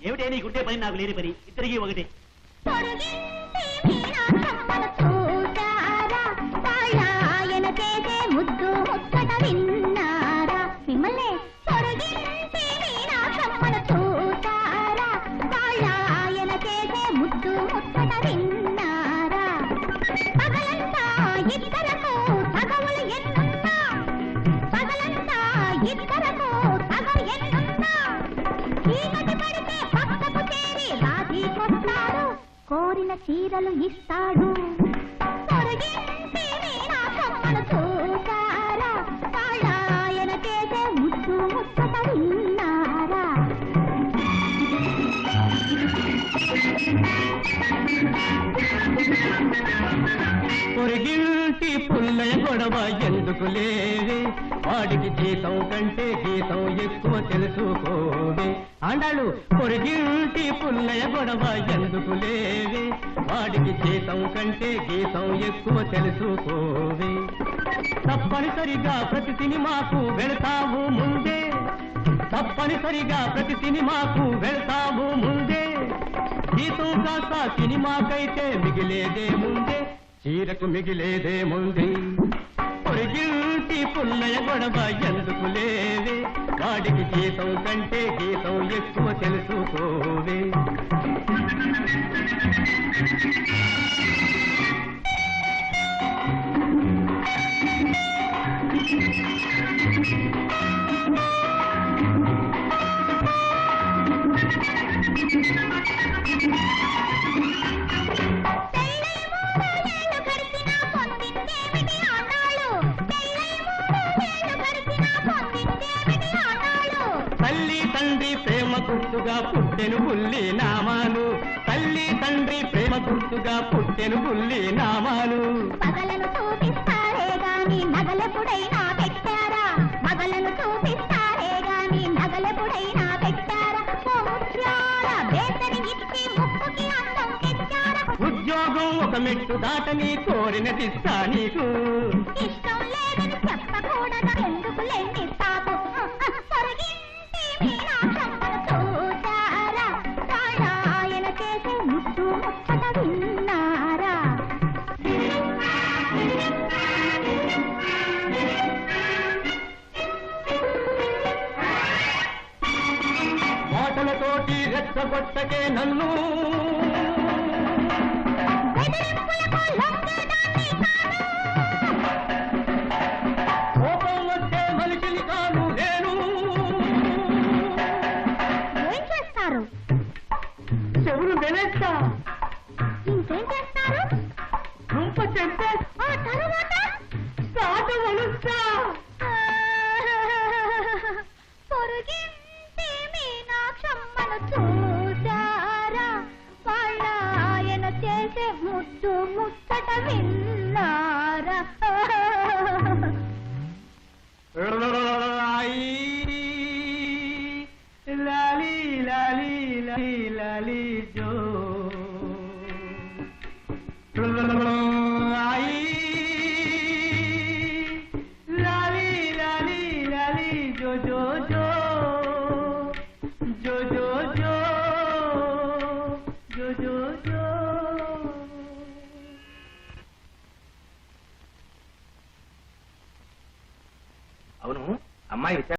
ఏమిటే నీకుంటే పని నాకు లేని పని, ఇద్దరికి ఒకటి. మిమ్మల్ని ముద్దు ముచ్చట విన్నారా? పగలంతా ఇద్దరకు తగవులు ఎన్నున్నా, పగలంతా ఇద్దరకు తగవు ఎన్నున్నా, చీకటి పడితే పక్కకు చేరి రాజీకొస్తాడు, కోరిన చీరలు ఇస్తాడు. పొరుగింటి మీనాక్షమ్మను చూసారా? వాళ్ళాయన చేసే ముద్దు ముచ్చట విన్నారా? పొరిగింటి పుల్లయ గొడవ ఎందుకు లేవే, వాడికి జీతం కంటే గీతం ఎక్కువ తెలుసుకోవే. ఆండాళ్ళు పొరిగింటి పుల్లయ గొడవ ఎందుకు లేవే, వాడికి జీతం కంటే గీతం ఎక్కువ తెలుసుకోవే. తప్పనిసరిగా ప్రతి సినిమాకు వెళతావు ముందే, తప్పనిసరిగా ప్రతి సినిమాకు వెళతావు ముందే, గీతం కాస్త సినిమాకైతే మిగిలేదే ముందే, చీరకు మిగిలేదే ముందే. పొరిగింటి పుల్లయ గొడవ ఎందుకు లేవే, వాడికి గీతం కంటే గీతం ఎక్కువ తెలుసుకోవే. తల్లి తండ్రి ప్రేమ గుర్తుగా పుట్టెను బుల్లి నామాలు, తల్లి తండ్రి ప్రేమ గుర్తుగా పుట్టెను బుల్లి నామాలు. పగలను చూపిస్తారే గాని నగలెప్పుడైనా పెట్టారా? మగలను చూపిస్తారే గాని నగలెప్పుడైనా పెట్టారా? ముత్యాల బేసరి ఇచ్చి ముక్కుకి అందం తెచ్చారా? ఉద్యోగం ఒక మెట్టు దాటని కోరినదిస్తా నీకు, ఇష్టం లేదని చెప్పకూడదా? ఎందుకు లేని తాపు? పొరుగింటి మీనాక్షమ్మను చూసారా? వాళ్ళాయన చేసే ముద్దు ముచ్చట విన్నారా? మాటలతోటి రెచ్చగొట్టకే నన్ను, బెదిరింపులకు లొంగేదాన్ని కాను. కోపం వచ్చే మనిషిని కాను నేను. ఏం చేస్తారు? చెవులు వెనెస్తా, ఇంకేం చేస్తారు? రుంప చెప్పే, ఆ తరువాత సాట వలుస్తా. పొరుగింటి మీనాక్షమ్మను చూసారా? వాళ్ళాయన చేసే ముద్దు ముచ్చట విన్నారా? లాలి లాలి లాలి లాలి జో, లాలి లాలి లాలి జో జో జో జో జో జో జో జో జో. అవును, అమ్మాయి